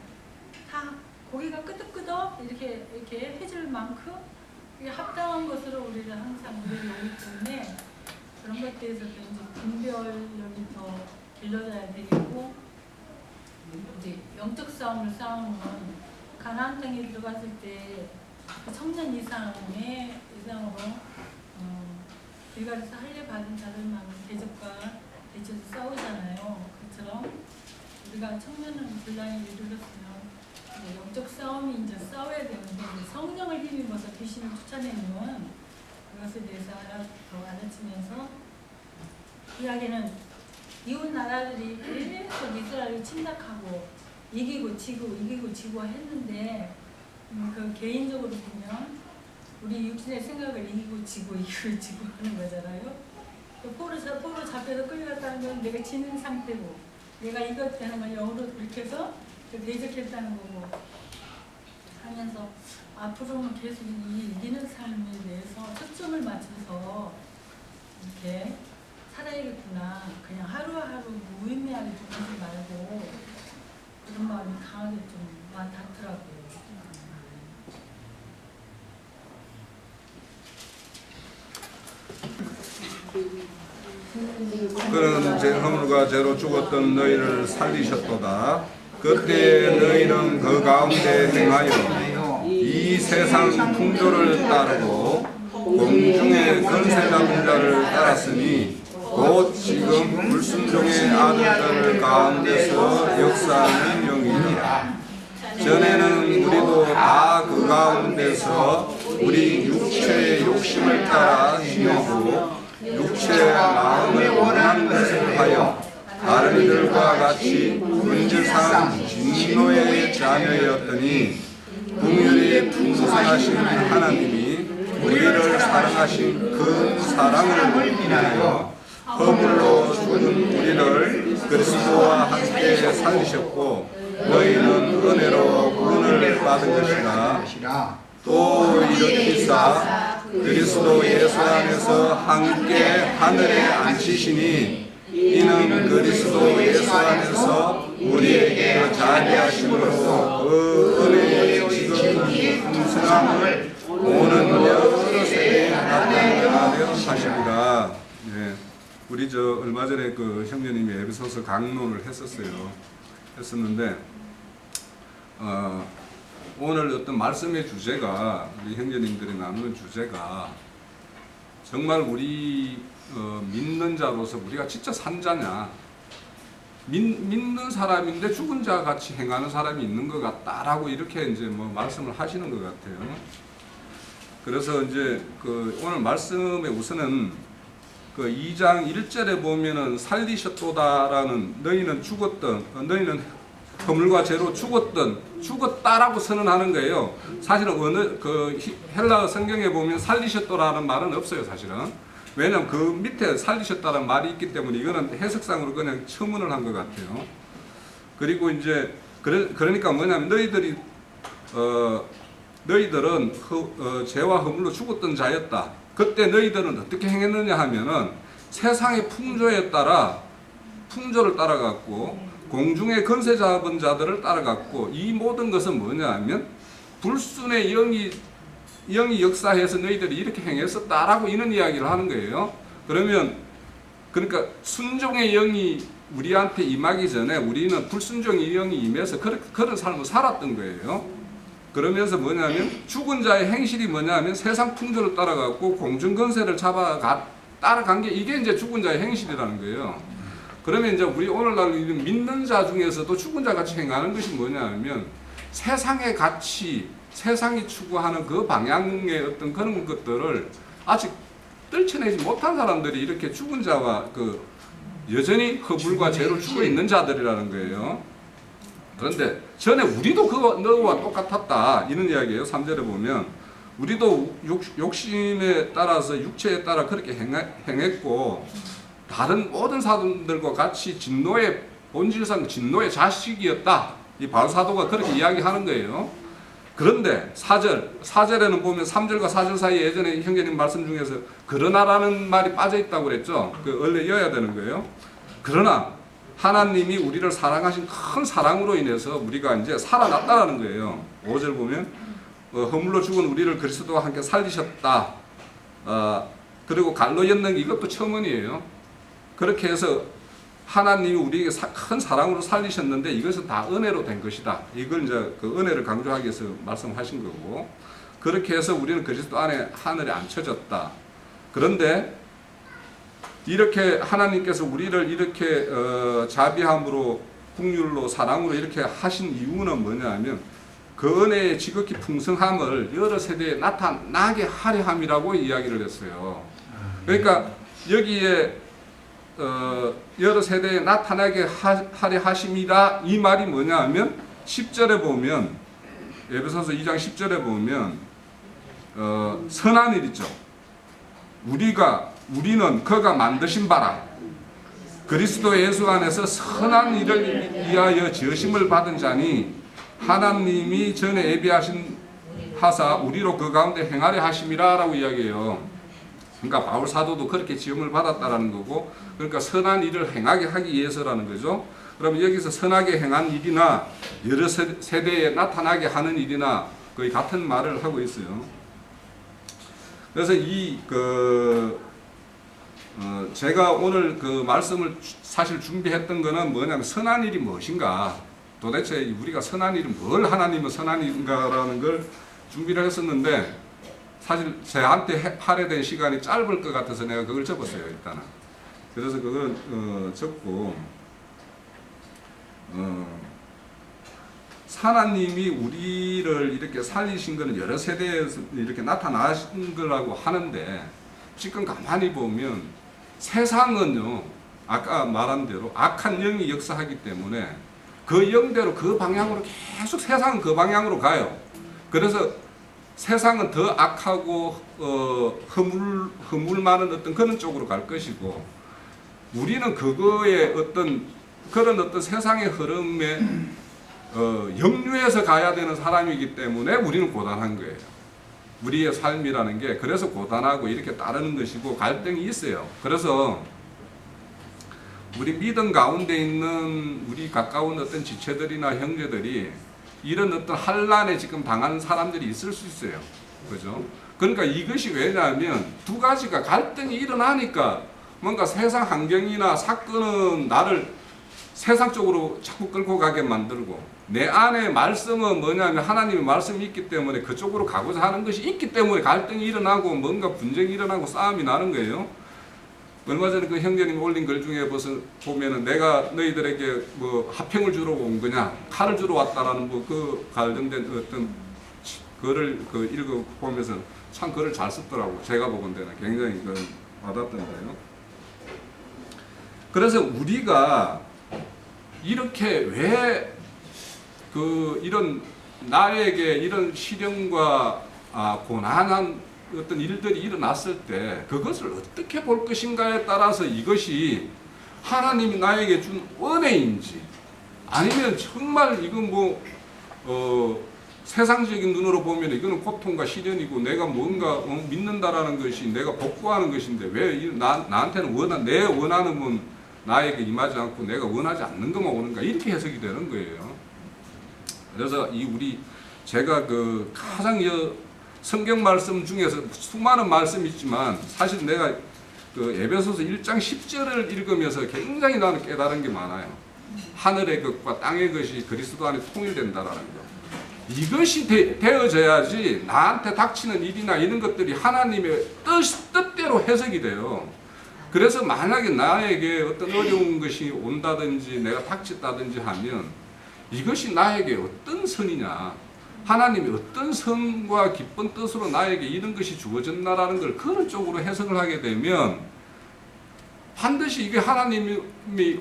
다 고개가 끄덕끄덕 이렇게 해줄 만큼 이게 합당한 것으로 우리는 항상 우리를 오기 때문에 그런 것에 대해서도 이제 분별력이 더 길러져야 되겠고, 이제 영적 싸움을 싸우는 건 가나안 땅에 들어갔을 때 청년 이상으로 길갈에서 할례 받은 자들만 대적해서 싸우잖아요. 그처럼 우리가 청년은 분란을 이루었으면 영적 싸움이 이제 싸워야 되는데, 성령을 힘입어서 귀신을 쫓아내는 그것에 대해서 더 알아치면서, 이야기는 이웃 나라들이 계속 이스라엘을 침략하고 이기고 지고 했는데, 그 개인적으로 보면 우리 육신의 생각을 이기고 지고 하는 거잖아요. 포로 잡혀서 끌려갔다는 건 내가 지는 상태고, 내가 이겼다는 건 영으로 그렇게 해서 대적했다는 거고 하면서 앞으로는 계속 이 이기는 삶에 대해서 초점을 맞춰서 이렇게 살아야겠구나. 그냥 하루하루 무의미하게 보내지 말고, 그런 마음이 강하게 좀 와닿더라고요. 그는 제 허물과 죄로 죽었던 너희를 살리셨도다. 그때 너희는 그 가운데 행하여 이 세상 풍조를 따르고 공중의 권세 잡은 자를 따랐으니 곧 지금 불순종의 아들들 가운데서 역사하는 영이니라. 전에는 우리도 다 그 가운데서 우리 육체의 욕심을 따라 행하고 육체의 마음을 원하는 것을 하여 다른 이들과 같이 본질상 진노의 자녀였더니 긍휼이 풍성하신 하나님이 우리를 사랑하신 그 사랑을 인하여 허물로 죽은 우리를 그리스도와 함께 살리셨고, 너희는 은혜로 구원을 받은 것이라. 또 일으키사 그리스도 예수 안에서 함께 하늘에 앉히시니, 이는 그리스도 예수 안에서 우리에게 자비하심으로 그 은혜의 지극히 풍성함을 오는 여러 세대에 나타나려 하시리라. 네, 우리 얼마 전에 그 형제님이 에베소서 강론을 했었는데 오늘 어떤 말씀의 주제가, 우리 형제님들이 나누는 주제가 정말 우리 믿는 자로서 우리가 진짜 산 자냐, 믿는 사람인데 죽은 자 같이 행하는 사람이 있는 것 같다라고 이렇게 이제 뭐 말씀을 하시는 것 같아요. 그래서 이제 그 오늘 말씀에 우선은 그 2장 1절에 보면은 살리셨도다라는, 너희는 허물과 죄로 죽었다라고 선언하는 거예요. 사실은 어느 그 헬라어 성경에 보면 살리셨도라는 말은 없어요, 사실은. 왜냐하면 그 밑에 살리셨다는 말이 있기 때문에 이거는 해석상으로 그냥 첨언을 한 것 같아요. 그리고 이제 그러니까 뭐냐면 너희들은 죄와 허물로 죽었던 자였다. 그때 너희들은 어떻게 행했느냐 하면은 세상의 풍조에 따라 풍조를 따라갔고 공중의 권세 잡은 자들을 따라갔고, 이 모든 것은 뭐냐 하면 불순의 영이 영이 역사해서 너희들이 이렇게 행했었다라고 이런 이야기를 하는 거예요. 그러면 그러니까 순종의 영이 우리한테 임하기 전에 우리는 불순종의 영이 임해서 그런 삶을 살았던 거예요. 그러면서 뭐냐면 죽은 자의 행실이 뭐냐면 세상 풍조를 따라갔고 공중건세를 따라간 게 이게 이제 죽은 자의 행실이라는 거예요. 그러면 이제 우리 오늘날 믿는 자 중에서도 죽은 자 같이 행하는 것이 뭐냐면 세상의 가치, 세상이 추구하는 그 방향의 어떤 그런 것들을 아직 떨쳐내지 못한 사람들이 이렇게 죽은 자와 여전히 허물과 죄로 죽어 있는 자들이라는 거예요. 그런데 전에 우리도 그거 너와 똑같았다 이런 이야기예요. 3절에 보면 우리도 욕심에 따라서 육체에 따라 그렇게 행했고 다른 모든 사람들과 같이 진노의 본질상 진노의 자식이었다. 이 바울 사도가 그렇게 이야기하는 거예요. 그런데 4절에는 보면 3절과 4절 사이에 예전에 형제님 말씀 중에서 그러나라는 말이 빠져 있다고 그랬죠. 원래 이어야 되는 거예요. 그러나 하나님이 우리를 사랑하신 큰 사랑으로 인해서 우리가 이제 살아났다라는 거예요. 5절 보면 허물로 죽은 우리를 그리스도와 함께 살리셨다. 그리고 갈로 였는 이것도 첨언이에요. 그렇게 해서 하나님이 우리에게 큰 사랑으로 살리셨는데 이것은 다 은혜로 된 것이다. 이걸 이제 그 은혜를 강조하기 위해서 말씀하신 거고, 그렇게 해서 우리는 그리스도 안에 하늘에 앉혀졌다. 그런데 이렇게 하나님께서 우리를 이렇게 자비함으로 긍휼로 사랑으로 이렇게 하신 이유는 뭐냐면 그 은혜의 지극히 풍성함을 여러 세대에 나타나게 하려 함이라고 이야기를 했어요. 그러니까 여기에 여러 세대에 나타나게 하려 하심이라 이 말이 뭐냐 하면 10절에 보면 에베소서 2장 10절에 보면 선한 일 있죠. 우리는 그가 만드신 바라 그리스도 예수 안에서 선한 일을 위하여 지으심을 받은 자니 하나님이 전에 예비하신 하사 우리로 그 가운데 행하려 하심이라 라고 이야기해요. 그러니까 바울 사도도 그렇게 지음을 받았다라는 거고, 그러니까 선한 일을 행하게 하기 위해서라는 거죠. 그러면 여기서 선하게 행한 일이나 여러 세대에 나타나게 하는 일이나 거의 같은 말을 하고 있어요. 그래서 제가 오늘 그 말씀을 사실 준비했던 거는 뭐냐면 선한 일이 무엇인가, 도대체 우리가 선한 일은 뭘 하나님은 선한 일인가라는 걸 준비를 했었는데 사실 저한테 할애된 시간이 짧을 것 같아서 내가 그걸 접었어요. 일단은. 그래서 그걸 접고 하나님이 우리를 이렇게 살리신 것은 여러 세대에서 이렇게 나타나신 거라고 하는데 지금 가만히 보면 세상은요, 아까 말한 대로 악한 영이 역사하기 때문에 그 영대로 그 방향으로 계속 세상은 그 방향으로 가요. 그래서 세상은 더 악하고 허물 많은 어떤 그런 쪽으로 갈 것이고 우리는 그거에 그런 어떤 세상의 흐름에 역류해서 가야 되는 사람이기 때문에 우리는 고단한 거예요. 우리의 삶이라는 게 그래서 고단하고 이렇게 따르는 것이고 갈등이 있어요. 그래서 우리 믿음 가운데 있는 우리 가까운 어떤 지체들이나 형제들이 이런 어떤 환난에 지금 당하는 사람들이 있을 수 있어요. 그죠? 그러니까 이것이 왜냐하면 두 가지가 갈등이 일어나니까 뭔가 세상 환경이나 사건은 나를 세상 쪽으로 자꾸 끌고 가게 만들고 내 안에 말씀은 뭐냐면 하나님의 말씀이 있기 때문에 그쪽으로 가고자 하는 것이 있기 때문에 갈등이 일어나고 뭔가 분쟁이 일어나고 싸움이 나는 거예요. 얼마 전에 그 형제님이 올린 글 중에 보면은 내가 너희들에게 뭐 화평을 주러 온 거냐 칼을 주러 왔다라는 뭐 그 관련된 어떤 글을 읽어보면서 참 글을 잘 썼더라고. 제가 보건 데는 굉장히 와닿던데요. 그래서 우리가 이렇게 왜 이런 나에게 이런 시련과 고난한 어떤 일들이 일어났을 때 그것을 어떻게 볼 것인가에 따라서 이것이 하나님이 나에게 준 은혜인지 아니면 정말 이건 세상적인 눈으로 보면 이거는 고통과 시련이고 내가 뭔가 믿는다라는 것이 내가 복구하는 것인데 왜 나한테는 내 원하는 건 나에게 임하지 않고 내가 원하지 않는 것만 오는가 이렇게 해석이 되는 거예요. 그래서 제가 가장 성경 말씀 중에서 수많은 말씀이 있지만 사실 내가 그 에베소서 1장 10절을 읽으면서 굉장히 나는 깨달은 게 많아요. 하늘의 것과 땅의 것이 그리스도 안에 통일된다라는 거. 이것이 되어져야지 나한테 닥치는 일이나 이런 것들이 하나님의 뜻대로 해석이 돼요. 그래서 만약에 나에게 어떤 어려운 것이 온다든지 내가 닥쳤다든지 하면 이것이 나에게 어떤 선이냐, 하나님이 어떤 선과 기쁜 뜻으로 나에게 이런 것이 주어졌나라는 걸 그런 쪽으로 해석을 하게 되면 반드시 이게 하나님이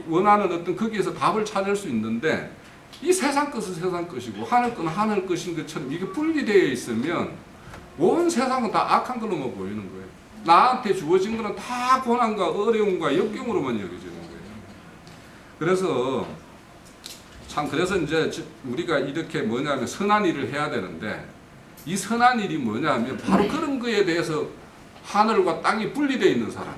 원하는 어떤 거기에서 답을 찾을 수 있는데, 이 세상 것은 세상 것이고 하늘 것은 하늘 것인 것처럼 이게 분리되어 있으면 온 세상은 다 악한 걸로만 보이는 거예요. 나한테 주어진 것은 다 고난과 어려움과 역경으로만 여겨지는 거예요. 그래서 그래서 이제 우리가 이렇게 뭐냐면 선한 일을 해야 되는데, 이 선한 일이 뭐냐면 바로 그런 거에 대해서 하늘과 땅이 분리되어 있는 사람.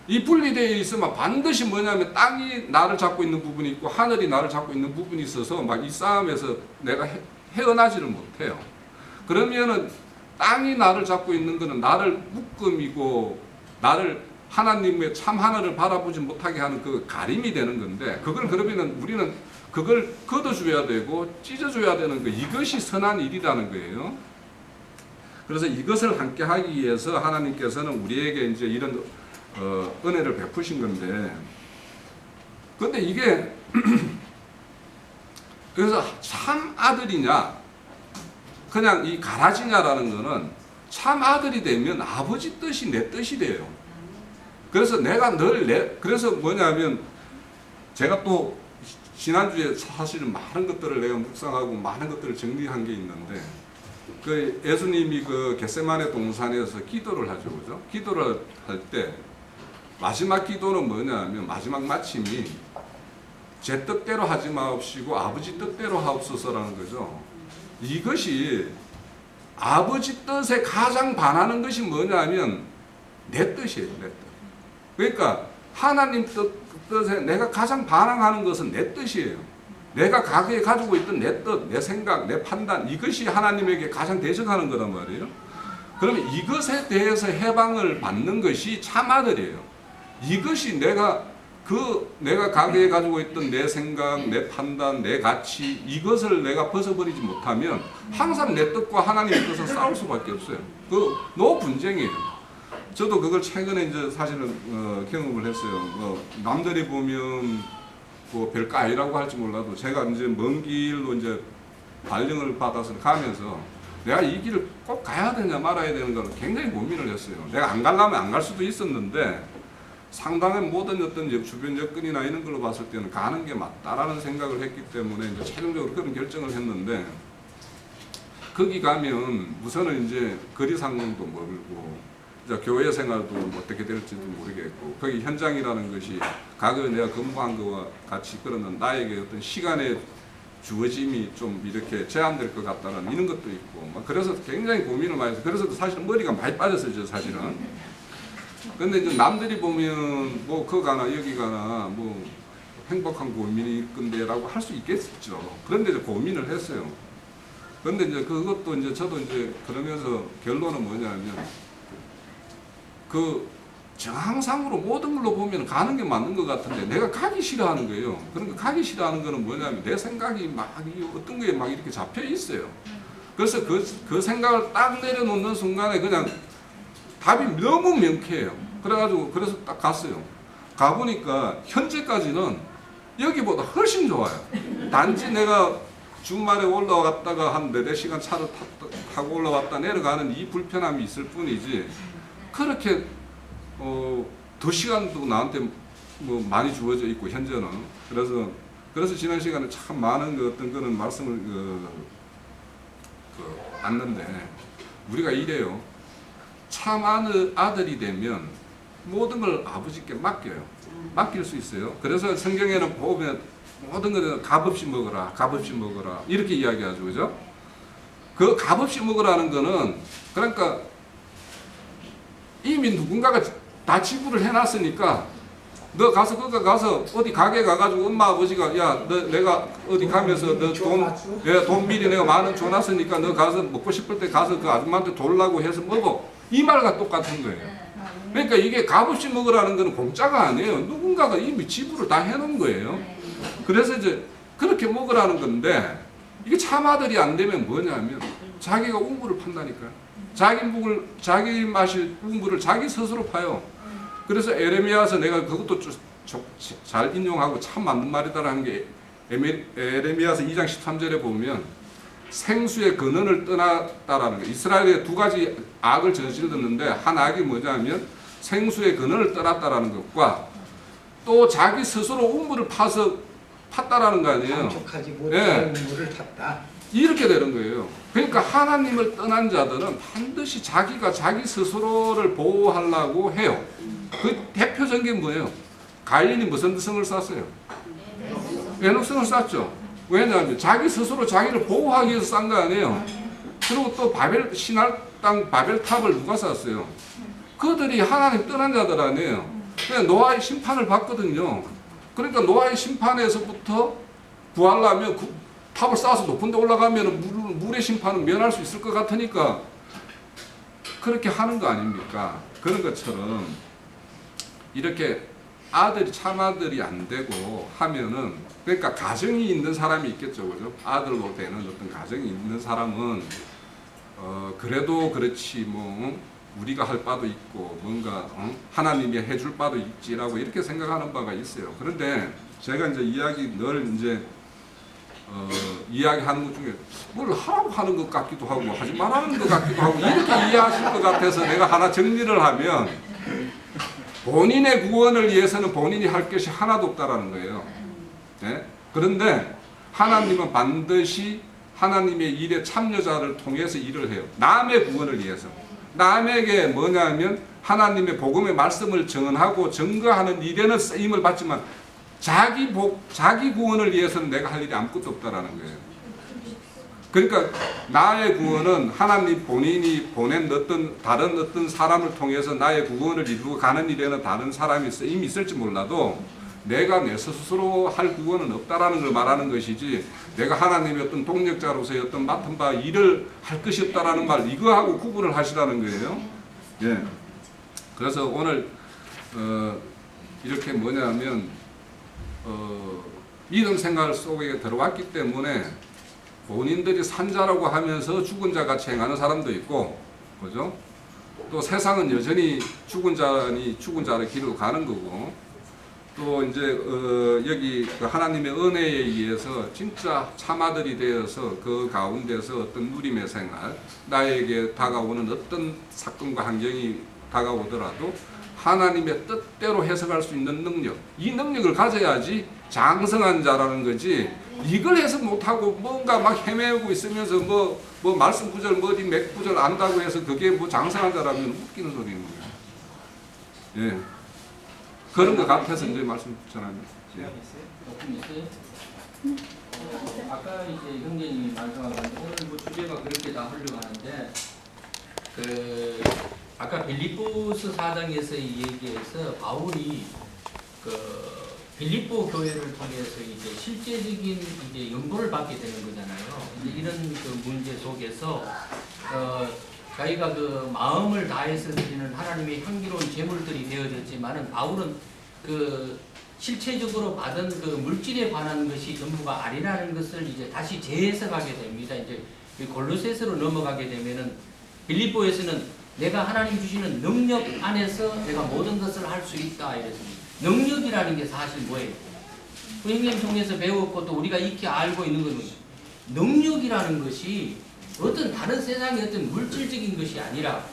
이 분리되어 있으면 반드시 뭐냐면 땅이 나를 잡고 있는 부분이 있고 하늘이 나를 잡고 있는 부분이 있어서 막 이 싸움에서 내가 헤어나지를 못해요. 그러면은 땅이 나를 잡고 있는 거는 나를 묶음이고 나를 하나님의 참 하늘을 바라보지 못하게 하는 그 가림이 되는 건데, 그걸 그러면은 우리는 그걸 걷어줘야 되고 찢어줘야 되는 거, 이것이 선한 일이라는 거예요. 그래서 이것을 함께 하기 위해서 하나님께서는 우리에게 이제 이런 은혜를 베푸신 건데, 근데 이게 그래서 참 아들이냐 그냥 이 가라지냐라는 거는, 참 아들이 되면 아버지 뜻이 내 뜻이 돼요. 그래서 내가 그래서 뭐냐면 제가 또 지난주에 사실은 많은 것들을 내가 묵상하고 많은 것들을 정리한 게 있는데, 그 예수님이 그 겟세마네 동산에서 기도를 하죠, 그죠? 기도를 할 때 마지막 기도는 뭐냐면 마지막 마침이 제 뜻대로 하지 마옵시고 아버지 뜻대로 하옵소서라는 거죠. 이것이 아버지 뜻에 가장 반하는 것이 뭐냐면 내 뜻이에요, 내 뜻. 그러니까 하나님 뜻에 내가 가장 반항하는 것은 내 뜻이에요. 내가 과거에 가지고 있던 내 뜻, 내 생각, 내 판단, 이것이 하나님에게 가장 대적하는 거란 말이에요. 그러면 이것에 대해서 해방을 받는 것이 참 아들이에요. 이것이 내가 과거에 가지고 있던 내 생각, 내 판단, 내 가치, 이것을 내가 벗어버리지 못하면 항상 내 뜻과 하나님의 뜻은 싸울 수밖에 없어요. 너무 분쟁이에요. 저도 그걸 최근에 이제 사실은 경험을 했어요. 남들이 보면 뭐 별거 아니라고 할지 몰라도 제가 이제 먼 길로 이제 발령을 받아서 가면서 내가 이 길을 꼭 가야 되냐 말아야 되는 걸 굉장히 고민을 했어요. 내가 안 가려면 안 갈 수도 있었는데, 상당한 모든 어떤 주변 여건이나 이런 걸로 봤을 때는 가는 게 맞다라는 생각을 했기 때문에 이제 최종적으로 그런 결정을 했는데, 거기 가면 우선은 이제 거리상도 멀고 이제 교회 생활도 어떻게 될지도 모르겠고, 거기 현장이라는 것이 과거에 내가 근무한 것과 같이 그러는 나에게 어떤 시간의 주어짐이 좀 이렇게 제한될 것 같다는 이런 것도 있고, 막 그래서 굉장히 고민을 많이 했어요. 그래서 사실은 머리가 많이 빠졌어요, 사실은. 근데 이제 남들이 보면 뭐 거 가나 여기 가나 뭐 행복한 고민일 건데라고 할 수 있겠죠. 그런데 이제 고민을 했어요. 그런데 이제 그것도 이제 저도 이제 그러면서 결론은 뭐냐면, 그 정상으로 모든 걸로 보면 가는 게 맞는 것 같은데 내가 가기 싫어하는 거예요. 그러니까 가기 싫어하는 거는 뭐냐면 내 생각이 막 어떤 거에 막 이렇게 잡혀 있어요. 그래서 그 생각을 딱 내려놓는 순간에 그냥 답이 너무 명쾌해요. 그래가지고 그래서 딱 갔어요. 가보니까 현재까지는 여기보다 훨씬 좋아요. 단지 내가 주말에 올라갔다가 한 4-4시간 차를 타고 올라왔다 내려가는 이 불편함이 있을 뿐이지, 그렇게 더 시간도 나한테 뭐 많이 주어져 있고 현재는. 그래서 지난 시간에 참 많은 어떤 그런 말씀을 봤는데, 우리가 이래요. 참 아들이 되면 모든 걸 아버지께 맡겨요. 맡길 수 있어요. 그래서 성경에는 보면 모든 것을 값없이 먹어라, 값없이 먹어라 이렇게 이야기하죠, 그죠? 그 값없이 먹으라는 거는 그러니까 이미 누군가가 다 지불을 해놨으니까 너 가서 거기 가서 어디 가게 가가지고 엄마 아버지가 야 너 내가 어디 가면서 돈 미리 내가 10,000원 줘놨으니까 너 가서 먹고 싶을 때 가서 그 아줌마한테 돌라고 해서 먹어. 이 말과 똑같은 거예요. 그러니까 이게 값없이 먹으라는 건 공짜가 아니에요. 누군가가 이미 지불을 다 해놓은 거예요. 그래서 이제 그렇게 먹으라는 건데 이게 참아들이 안 되면 뭐냐면 자기가 우물을 판다니까요. 자기 마실 우물을 자기 스스로 파요. 그래서 에레미야서 내가 그것도 잘 인용하고 참 맞는 말이다라는 게 에레미야서 2장 13절에 보면 생수의 근원을 떠났다라는 거예요. 이스라엘에 두 가지 악을 저질렀는데 한 악이 뭐냐면 생수의 근원을 떠났다라는 것과 또 자기 스스로 우물을 팠다라는 거 아니에요. 감촉하지 못한 우물을 탔다. 이렇게 되는 거예요. 그러니까 하나님을 떠난 자들은 반드시 자기가 자기 스스로를 보호하려고 해요. 그 대표적인 게 뭐예요? 가인이 무슨 성을 쌓았어요? 에녹성을 쌓았죠. 왜냐하면 자기 스스로 자기를 보호하기 위해서 쌓은 거 아니에요. 그리고 또 신할 땅 바벨탑을 누가 쌓았어요? 그들이 하나님 떠난 자들 아니에요. 그냥 노아의 심판을 받거든요. 그러니까 노아의 심판에서부터 구하려면 탑을 쌓아서 높은 데 올라가면 물의 심판은 면할 수 있을 것 같으니까 그렇게 하는 거 아닙니까? 그런 것처럼 이렇게 참아들이 안 되고 하면은 그러니까 가정이 있는 사람이 있겠죠. 그죠? 아들로 되는 어떤 가정이 있는 사람은 그래도 그렇지 뭐 우리가 할 바도 있고 뭔가 하나님이 해줄 바도 있지라고 이렇게 생각하는 바가 있어요. 그런데 제가 이제 이야기하는 것 중에 뭘 하라고 하는 것 같기도 하고 하지 말라는 것 같기도 하고 이렇게 이해하실 것 같아서 내가 하나 정리를 하면 본인의 구원을 위해서는 본인이 할 것이 하나도 없다라는 거예요. 네? 그런데 하나님은 반드시 하나님의 일에 참여자를 통해서 일을 해요. 남의 구원을 위해서. 남에게 뭐냐면 하나님의 복음의 말씀을 전하고 증거하는 일에는 쓰임을 받지만 자기 구원을 위해서는 내가 할 일이 아무것도 없다라는 거예요. 그러니까 나의 구원은 하나님 본인이 보낸 다른 어떤 사람을 통해서 나의 구원을 이루어 가는 일에는 다른 사람이 쓰임이 있을지 몰라도 내가 내 스스로 할 구원은 없다라는 걸 말하는 것이지 내가 하나님의 어떤 동력자로서의 어떤 맡은 바 일을 할 것이 없다라는 말 이거하고 구분을 하시라는 거예요. 예. 그래서 오늘 이렇게 뭐냐면 믿음 생활 속에 들어왔기 때문에 본인들이 산자라고 하면서 죽은 자 같이 행하는 사람도 있고, 그죠? 또 세상은 여전히 죽은 자의 길로 가는 거고, 또 이제 여기 하나님의 은혜에 의해서 진짜 참아들이 되어서 그 가운데서 어떤 누림의 생활, 나에게 다가오는 어떤 사건과 환경이 다가오더라도 하나님의 뜻대로 해석할 수 있는 능력, 이 능력을 가져야지 장성한 자라는 거지. 이걸 해석 못하고 뭔가 막 헤매고 있으면서 뭐 말씀 구절 어디 몇 구절 안다고 해서 그게 뭐 장성한 자라면 웃기는 소리인 거예요. 예. 그런 것 같아서 이제 말씀 전합니다. 예. 아까 이제 형제님이 말씀하셨는데 오늘 뭐 주제가 그렇게 다 흘러가는데 아까 빌립보서 4장에서 얘기해서 바울이 빌립보 교회를 통해서 이제 실제적인 이제 연고를 받게 되는 거잖아요. 이제 이런 문제 속에서 자기가 마음을 다해서 드리는 하나님의 향기로운 제물들이 되어졌지만은 바울은 실체적으로 받은 물질에 관한 것이 전부가 아니라는 것을 이제 다시 재해석하게 됩니다. 이제 골로새서로 넘어가게 되면은 빌립보에서는 내가 하나님 주시는 능력 안에서 내가 모든 것을 할 수 있다 이랬습니다. 능력이라는 게 사실 뭐예요? 형님 통해서 배웠고 또 우리가 익히 알고 있는 것은 능력이라는 것이 어떤 다른 세상의 어떤 물질적인 것이 아니라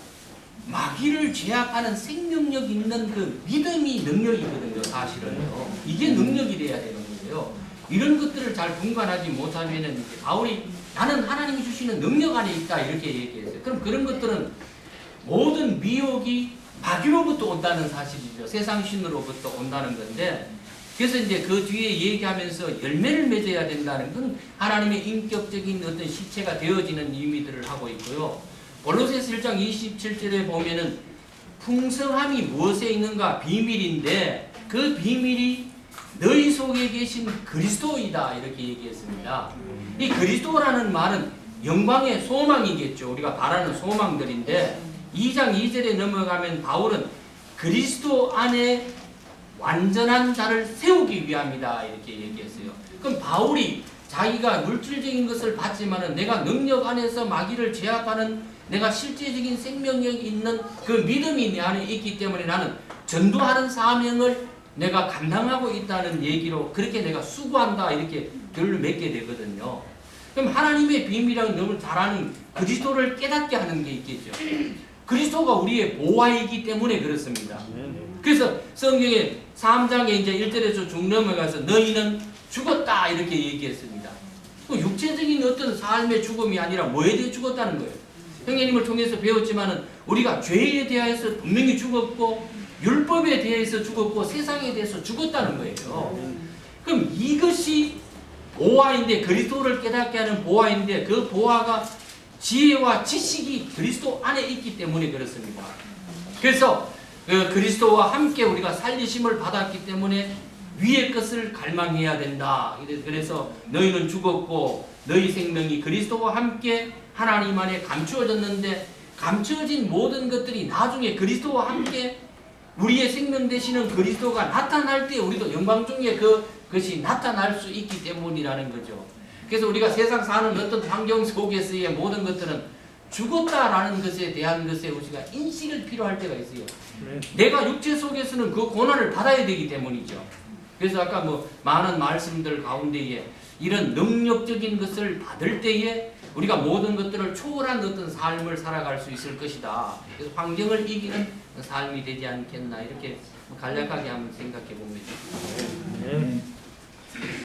마귀를 제압하는 생명력 있는 그 믿음이 능력이거든요. 사실은요. 이게 능력이 돼야 되는 거예요. 이런 것들을 잘 분간하지 못하면은 바울이 나는 하나님이 주시는 능력 안에 있다 이렇게 얘기했어요. 그럼 그런 것들은 모든 미혹이 마귀로부터 온다는 사실이죠. 세상 신으로부터 온다는 건데, 그래서 이제 그 뒤에 얘기하면서 열매를 맺어야 된다는 건 하나님의 인격적인 어떤 실체가 되어지는 의미들을 하고 있고요. 골로새서 1장 27절에 보면은 풍성함이 무엇에 있는가 비밀인데 그 비밀이 너희 속에 계신 그리스도이다 이렇게 얘기했습니다. 이 그리스도라는 말은 영광의 소망이겠죠. 우리가 바라는 소망들인데 2장 2절에 넘어가면 바울은 그리스도 안에 완전한 자를 세우기 위함이다 이렇게 얘기했어요. 그럼 바울이 자기가 물질적인 것을 받지만은 내가 능력 안에서 마귀를 제압하는 내가 실제적인 생명력이 있는 그 믿음이 내 안에 있기 때문에 나는 전도하는 사명을 내가 감당하고 있다는 얘기로 그렇게 내가 수고한다 이렇게 결을 맺게 되거든요. 그럼 하나님의 비밀이라고 너무 잘 아는 그리스도를 깨닫게 하는 게 있겠죠. 그리스도가 우리의 보화이기 때문에 그렇습니다. 그래서 성경에 3장에 이제 1절에서 쭉 넘어가서 너희는 죽었다 이렇게 얘기했습니다. 육체적인 어떤 삶의 죽음이 아니라 뭐에 대해 죽었다는 거예요. 형제님을 통해서 배웠지만은 우리가 죄에 대해서 분명히 죽었고 율법에 대해서 죽었고 세상에 대해서 죽었다는 거예요. 그럼 이것이 보화인데 그리스도를 깨닫게 하는 보화인데 그 보화가 지혜와 지식이 그리스도 안에 있기 때문에 그렇습니다. 그래서 그리스도와 함께 우리가 살리심을 받았기 때문에 위의 것을 갈망해야 된다. 그래서 너희는 죽었고 너희 생명이 그리스도와 함께 하나님 안에 감추어졌는데 감추어진 모든 것들이 나중에 그리스도와 함께 우리의 생명 되시는 그리스도가 나타날 때 우리도 영광 중에 그것이 나타날 수 있기 때문이라는 거죠. 그래서 우리가 세상 사는 어떤 환경 속에서의 모든 것들은 죽었다라는 것에 대한 것에 우리가 인식을 필요할 때가 있어요. 내가 육체 속에서는 그 고난을 받아야 되기 때문이죠. 그래서 아까 많은 말씀들 가운데에 이런 능력적인 것을 받을 때에 우리가 모든 것들을 초월한 어떤 삶을 살아갈 수 있을 것이다. 그래서 환경을 이기는 삶이 되지 않겠나 이렇게 간략하게 한번 생각해 봅니다.